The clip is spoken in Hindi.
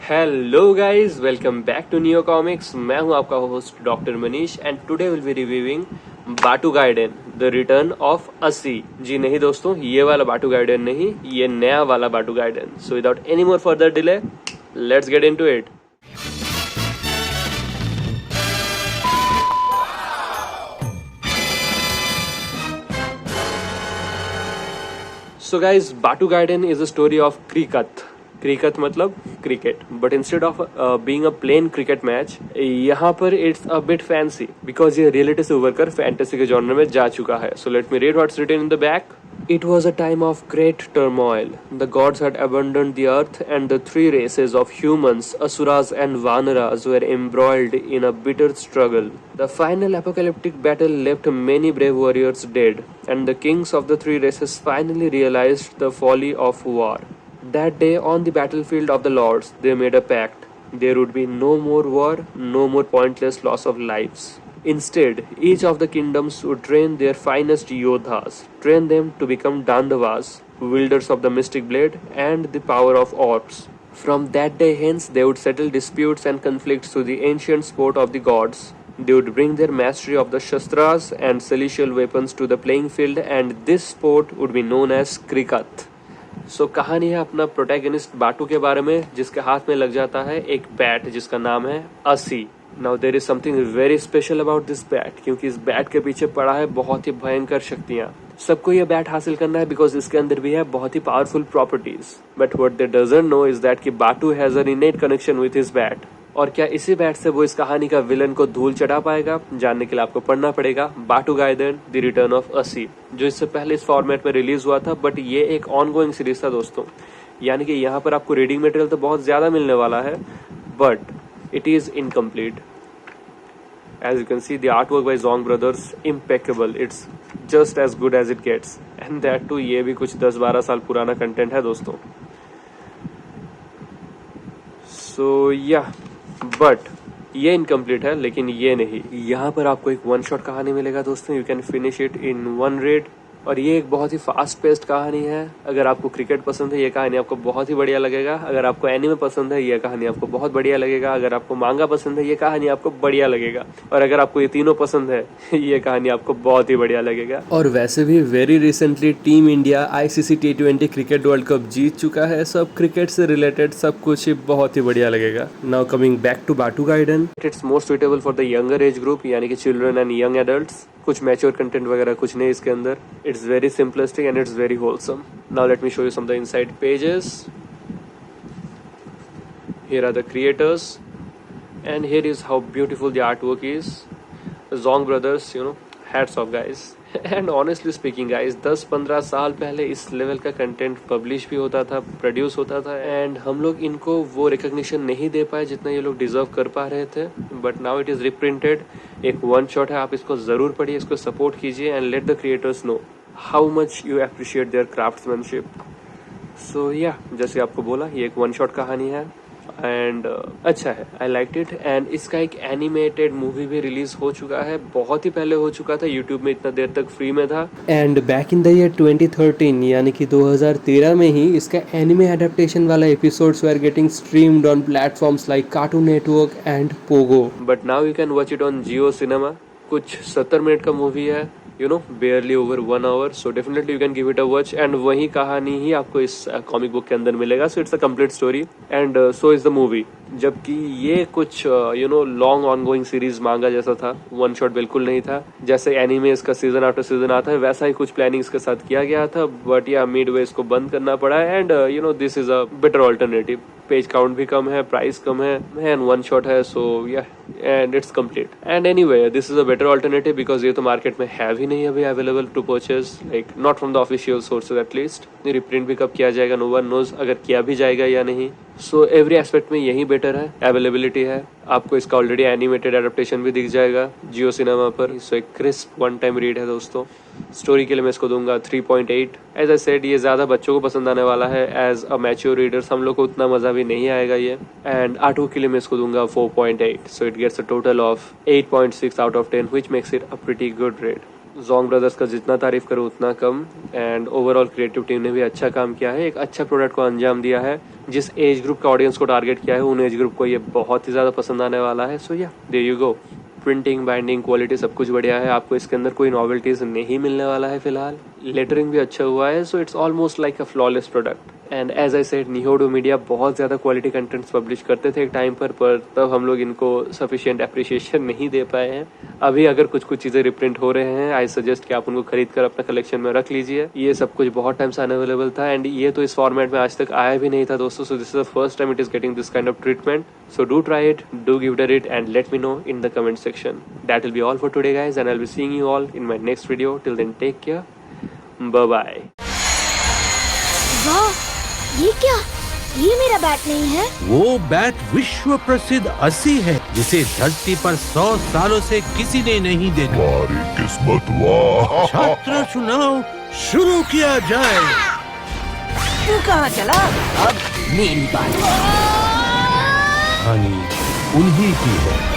Hello guys, welcome back to neo comics. मैं हूं आपका host doctor Manish and today will be reviewing बाटू गाइडेन द रिटर्न ऑफ असी। जी नहीं दोस्तों, ये वाला बाटू गाइडेन नहीं, ये नया वाला Batu Gaiden. So without any more further delay, let's get into it. So guys, Batu Gaiden is a story of cricket. Cricket मतलब cricket, but instead of being a plain cricket match, यहाँ पर it's a bit fancy because ये रियलिटी से उभर कर फैंटेसी के जॉनर में जा चुका है। So let me read what's written in the back. It was a time of great turmoil. The gods had abandoned the earth, and the three races of humans, Asuras, and Vanaras were embroiled in a bitter struggle. The final apocalyptic battle left many brave warriors dead, and the kings of the three races finally realized the folly of war. That day, on the battlefield of the lords, they made a pact. There would be no more war, no more pointless loss of lives. Instead, each of the kingdoms would train their finest yodhas, train them to become Dandavas, wielders of the mystic blade and the power of orbs. From that day hence, they would settle disputes and conflicts through the ancient sport of the gods. They would bring their mastery of the shastras and celestial weapons to the playing field, and this sport would be known as cricket. So, कहानी है अपना प्रोटैगनिस्ट बाटू के बारे में, जिसके हाथ में लग जाता है एक बैट जिसका नाम है असी. Now there is something very special about this bat, क्योंकि इस बैट के पीछे पड़ा है बहुत ही भयंकर शक्तियां. सबको ये बैट हासिल करना है बिकॉज इसके अंदर भी है बहुत ही powerful properties. But what they doesn't know is that कि Batu has an innate connection with his bat. और क्या इसी बैट से वो इस कहानी का विलन को धूल चढ़ा पाएगा? जानने के लिए आपको पढ़ना पड़ेगा बाटू गाइडेन द रिटर्न ऑफ असी, जो इससे पहले इस फॉर्मेट में रिलीज हुआ था, बट ये एक ऑनगोइंग सीरीज था दोस्तों. यानी कि यहाँ पर आपको रीडिंग मटेरियल तो बहुत ज्यादा मिलने वाला है, but it is incomplete. As you can see, the artwork by Zong brothers impeccable. It's just as good as it gets, and that too ये भी कुछ 10-12 साल पुराना कंटेंट है दोस्तों. So yeah, but ये इनकम्प्लीट है, लेकिन ये नहीं. यहाँ पर आपको एक वन शॉट कहानी मिलेगा दोस्तों. You can finish it in one read. और ये एक बहुत ही फास्ट पेस्ड कहानी है. अगर आपको क्रिकेट पसंद है, ये कहानी आपको बहुत ही बढ़िया लगेगा. अगर आपको एनिमे पसंद है, ये कहानी आपको बहुत बढ़िया लगेगा. अगर आपको मांगा पसंद है, ये कहानी आपको बढ़िया लगेगा. और अगर आपको ये तीनों पसंद है, ये कहानी आपको बहुत ही बढ़िया लगेगा. और वैसे भी very recently team India ICC T20 cricket world cup जीत चुका है. सब क्रिकेट से रिलेटेड सब कुछ बहुत ही बढ़िया लगेगा. Now coming back to Batu Gaiden, it's more suitable for the younger age group, यानी कि चिल्ड्रन एंड यंग एडल्ट्स. कुछ मैच्योर कंटेंट वगैरह कुछ नहीं इसके अंदर. It's very simplistic and it's very wholesome. Now let me show you some the inside pages. Here are the creators, and here is how beautiful the artwork is. The Zong brothers, hats off guys. And honestly speaking guys, 10-15 साल पहले इस लेवल का कंटेंट पब्लिश भी होता था, प्रोड्यूस होता था, एंड हम लोग इनको वो रिकॉग्निशन नहीं दे पाए जितना ये लोग डिजर्व कर पा रहे थे. But now it is reprinted. एक वन शॉट है, आप इसको जरूर पढ़िए, इसको सपोर्ट कीजिए and let the creators know how much you appreciate their craftsmanship. So yeah, जैसे आपको बोला, ये एक वन शॉट कहानी है एंड अच्छा है. I like it. एंड इसका एक एनिमेटेड मूवी भी रिलीज हो चुका है, बहुत ही पहले हो चुका था. यूट्यूब में इतना देर तक फ्री में था. And back in the year 2013, यानी कि 2013 में ही इसका एनिमे एडेप्टेशन वाला episodes were getting streamed on platforms like cartoon network and Pogo. But now you can watch it on Jio cinema. कुछ 70 मिनट का मूवी है, barely over 1 hour. So definitely you can give it a watch. And वही कहानी ही आपको इस कॉमिक बुक के अंदर मिलेगा. So it's a complete story. And so is the movie. जबकि ये कुछ लॉन्ग ऑनगोइंग सीरीज मांगा जैसा था, वन शॉट बिल्कुल नहीं था. जैसे एनिमे इसका सीजन आफ्टर सीजन आता है, वैसा ही कुछ प्लानिंग इसके साथ किया गया था. बट या मिड वे इसको बंद करना पड़ा. And this is a better alternative. Page count भी कम है, प्राइस कम है, एंड वन शॉट है. So yeah, and it's complete. And anyway, this is a better alternative because ये तो मार्केट में है भी नहीं अभी available to purchase, like not from the official sources at least. Reprint भी कब किया जाएगा, नो वन नोज, अगर किया भी जाएगा या नहीं. सो एवरी एस्पेक्ट में यही बेटर है. अवेलेबिलिटी है, आपको इसका ऑलरेडी एनिमेटेड एडेप्टेशन भी दिख जाएगा जियो सिनेमा पर. सो एक क्रिस्प वन टाइम रीड है दोस्तों. स्टोरी के लिए मैं इसको दूंगा 3.8. एज आई सेड, ये ज्यादा बच्चों को पसंद आने वाला है. एज अ मैच्योर रीडर्स हम लोग को उतना मजा भी नहीं आएगा ये. एंड आर्टवर्क के लिए मैं इसको दूंगा 4.8. So it gets a total of 8.6 out of 10, which makes it a pretty good read. Jong brothers का जितना तारीफ करो उतना कम। एंड ओवरऑल क्रिएटिव टीम ने भी अच्छा काम किया है, एक अच्छा प्रोडक्ट को अंजाम दिया है। जिस एज ग्रुप का ऑडियंस को टारगेट किया है उन एज ग्रुप को ये बहुत ही ज़्यादा पसंद आने वाला है। So yeah there you go. Printing, binding, quality सब कुछ बढ़िया है। आपको इसके अंदर कोई नॉवेल्टीज नहीं मिलने वाला है फिलहाल। लेटरिंग भी अच्छा हुआ है, so it's almost like a flawless product. And as I said, Nihodo media बहुत ज़्यादा क्वालिटी कंटेंट्स पब्लिश करते थे एक टाइम पर तब हम लोग इनको सफिशिएंट अप्रिशिएशन नहीं दे पाए हैं। अभी अगर कुछ कुछ चीज़ें रिप्रिंट हो रहे हैं, आई सजेस्ट कि आप उनको खरीद कर अपना कलेक्शन में रख लीजिए। ये सब कुछ बहुत टाइम से अनअवेलेबल था एंड ये तो इस फॉर्मेट में आज तक आया भी नहीं था दोस्तों। So this is the first time it is getting this kind of treatment. So do try it, do give it a rate and let me know in the comment section. That will be all for today guys and I'll be seeing you all in my next video. Till then take care. Bye bye. वाह, ये क्या? ये मेरा बैट नहीं है। वो बैट विश्व प्रसिद्ध अस्सी है जिसे धरती पर 100 सालों से किसी ने नहीं देखा। हमारी किस्मत वाह। छात्र चुनाव शुरू किया जाए। तू कहाँ चला? अब मेरी बारी। कहानी उन्हीं की है।